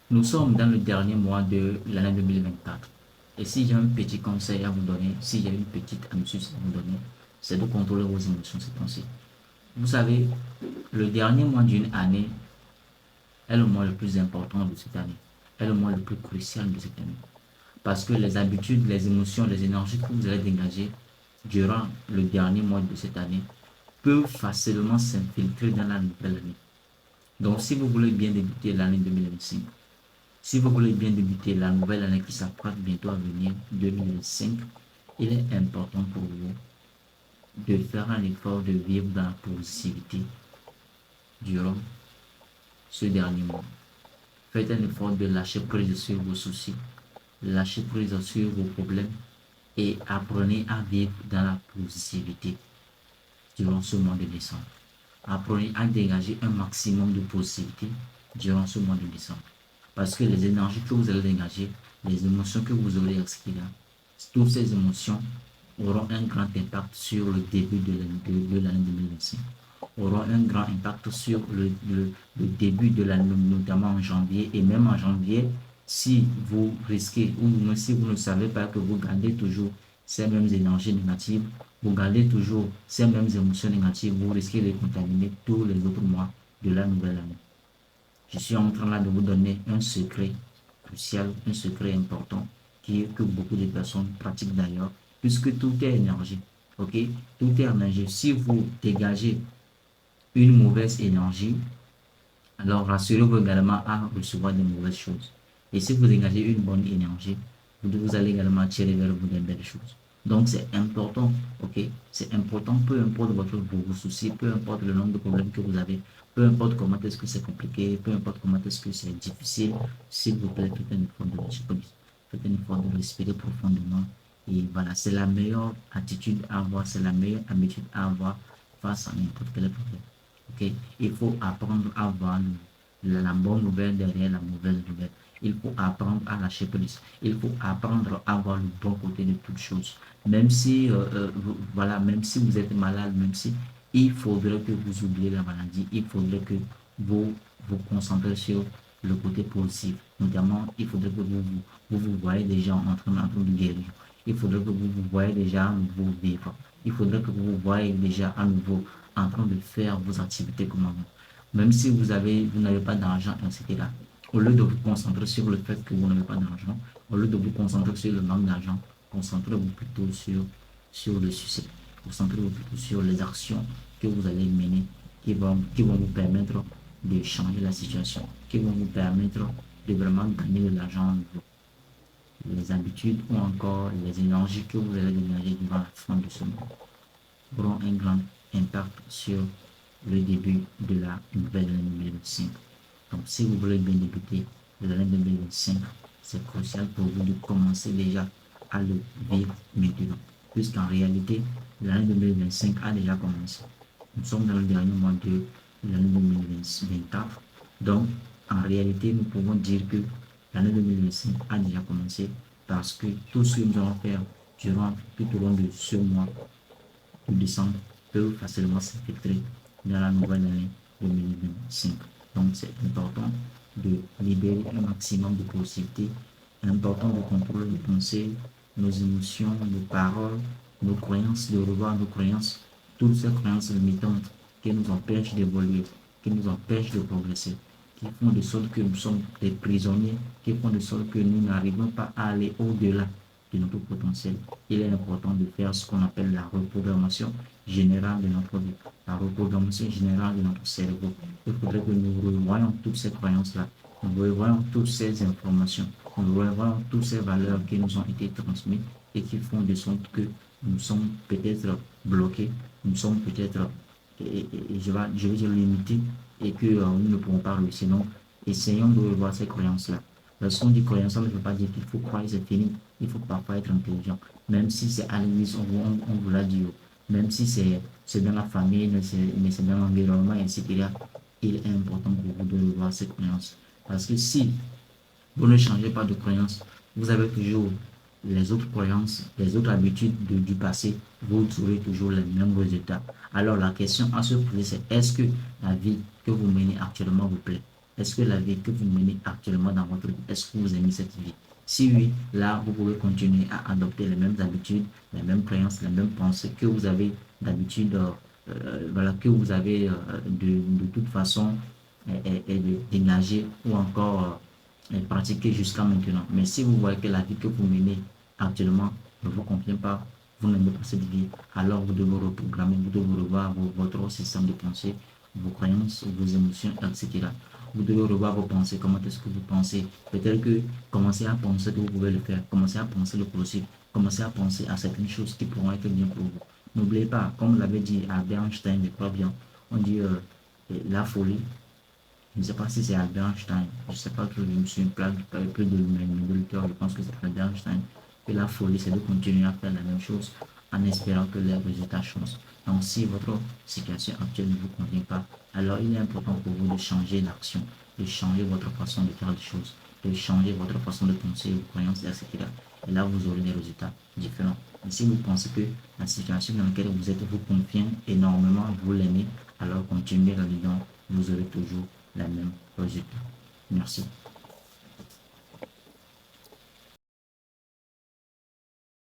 Nous sommes dans le dernier mois de l'année 2024. Et si j'ai un petit conseil à vous donner, si j'ai une petite astuce à vous donner, c'est de contrôler vos émotions ces temps-ci. Vous savez, le dernier mois d'une année est le mois le plus important de cette année, est le mois le plus crucial de cette année. Parce que les habitudes, les émotions, les énergies que vous allez dégager durant le dernier mois de cette année peuvent facilement s'infiltrer dans la nouvelle année. Donc, si vous voulez bien débuter l'année 2025, si vous voulez bien débuter la nouvelle année qui s'apprête bientôt à venir, 2025, il est important pour vous de faire un effort de vivre dans la positivité durant ce dernier mois. Faites un effort de lâcher prise sur vos soucis, lâcher prise sur vos problèmes et apprenez à vivre dans la positivité durant ce mois de décembre. Apprenez à dégager un maximum de positivité durant ce mois de décembre. Parce que les énergies que vous allez dégager, les émotions que vous aurez inscrites là, toutes ces émotions auront un grand impact sur le début de l'année 2025. Auront un grand impact sur le début de l'année, notamment en janvier. Et même en janvier, si vous risquez, ou même si vous ne savez pas que vous gardez toujours ces mêmes énergies négatives, vous gardez toujours ces mêmes émotions négatives, vous risquez de contaminer tous les autres mois de la nouvelle année. Je suis en train là de vous donner un secret crucial, un secret important que beaucoup de personnes pratiquent d'ailleurs, puisque tout est énergie. Ok? Tout est énergie. Si vous dégagez une mauvaise énergie, alors rassurez-vous également à recevoir de mauvaises choses. Et si vous dégagez une bonne énergie, vous allez également attirer vers vous des belles choses. Donc c'est important, ok? C'est important, peu importe vos soucis, peu importe le nombre de problèmes que vous avez, peu importe comment est-ce que c'est compliqué, peu importe comment est-ce que c'est difficile, s'il vous plaît, faites un effort de lâcher prise. Faites un effort de respirer profondément. Et voilà, c'est la meilleure attitude à avoir, c'est la meilleure habitude à avoir face à n'importe quel problème. Ok? Il faut apprendre à voir la bonne nouvelle derrière la mauvaise nouvelle. Il faut apprendre à lâcher prise. Il faut apprendre à voir le bon côté de toutes choses. Même si, voilà, même si vous êtes malade, même si il faudrait que vous oubliez la maladie, il faudrait que vous vous concentrez sur le côté positif. Notamment, il faudrait que vous voyez déjà en train de guérir. Il faudrait que vous voyez déjà à nouveau vivre. Il faudrait que vous voyez déjà à nouveau en train de faire vos activités comme avant. Même si vous n'avez pas d'argent, etc. Au lieu de vous concentrer sur le fait que vous n'avez pas d'argent, au lieu de vous concentrer sur le manque d'argent, concentrez-vous plutôt sur le succès. Concentrez-vous plutôt sur les actions que vous allez mener qui vont vous permettre de changer la situation, qui vont vous permettre de vraiment gagner de l'argent à nouveau. Les habitudes ou encore les énergies que vous allez dégager durant la fin de ce mois auront un grand impact sur le début de la nouvelle année 2025. Donc, si vous voulez bien débuter l'année 2025, c'est crucial pour vous de commencer déjà à le vivre maintenant. Puisqu'en réalité, l'année 2025 a déjà commencé. Nous sommes dans le dernier mois de l'année 2024. Donc, en réalité, nous pouvons dire que l'année 2025 a déjà commencé parce que tout ce que nous allons faire tout au long de ce mois de décembre peuvent facilement s'infiltrer dans la nouvelle année 2025. Donc, c'est important de libérer un maximum de possibilités, important de contrôler nos pensées, nos émotions, nos paroles, nos croyances, de revoir nos croyances, toutes ces croyances limitantes qui nous empêchent d'évoluer, qui nous empêchent de progresser, qui font de sorte que nous sommes des prisonniers, qui font de sorte que nous n'arrivons pas à aller au-delà de notre potentiel. Il est important de faire ce qu'on appelle la reprogrammation générale de notre vie, la reprogrammation générale de notre cerveau. Il faudrait que nous revoyons toutes ces croyances-là, nous revoyons toutes ces informations, nous revoyons toutes ces valeurs qui nous ont été transmises et qui font de sorte que nous sommes peut-être bloqués, nous sommes peut-être, je vais dire limités et que nous ne pourrons pas réussir. Donc, essayons de revoir ces croyances-là. Lorsqu'on dit croyance, ça ne veut pas dire qu'il faut croire c'est fini. Il faut parfois être intelligent. Même si c'est à l'église, on vous l'a dit. Même si c'est dans la famille, mais c'est dans l'environnement, etc. Il est important pour vous de revoir ces croyances. Parce que si vous ne changez pas de croyance, vous avez toujours les autres croyances, les autres habitudes du passé, vous aurez toujours les mêmes résultats. Alors la question à se poser, c'est est-ce que la vie que vous menez actuellement vous plaît? est-ce que la vie que vous menez actuellement dans votre vie, est-ce que vous aimez cette vie? Si oui, là, vous pouvez continuer à adopter les mêmes habitudes, les mêmes croyances, les mêmes pensées que vous avez d'habitude, voilà, que vous avez de toute façon dégager ou encore pratiquer jusqu'à maintenant. Mais si vous voyez que la vie que vous menez actuellement ne vous convient pas, vous n'aimez pas cette vie, alors vous devez reprogrammer, vous devez revoir votre système de pensée, vos croyances, vos émotions, etc. Vous devez revoir vos pensées, comment est-ce que vous pensez. Peut-être que commencez à penser que vous pouvez le faire, commencez à penser le possible, commencez à penser à certaines choses qui pourront être bien pour vous. N'oubliez pas, comme l'avait dit Albert Einstein, je crois bien, on dit la folie. Je ne sais pas si c'est Albert Einstein, je ne sais pas que je me suis plus de l'auteur, je pense que c'est Albert Einstein, que la folie, c'est de continuer à faire la même chose en espérant que les résultats changent. Donc, si votre situation actuelle ne vous convient pas, alors il est important pour vous de changer l'action, de changer votre façon de faire les choses, de changer votre façon de penser, vos croyances, etc. Et là, vous aurez des résultats différents. Et si vous pensez que la situation dans laquelle vous êtes vous convient énormément, vous l'aimez, alors continuez là-dedans, vous aurez toujours la même résultat. Merci.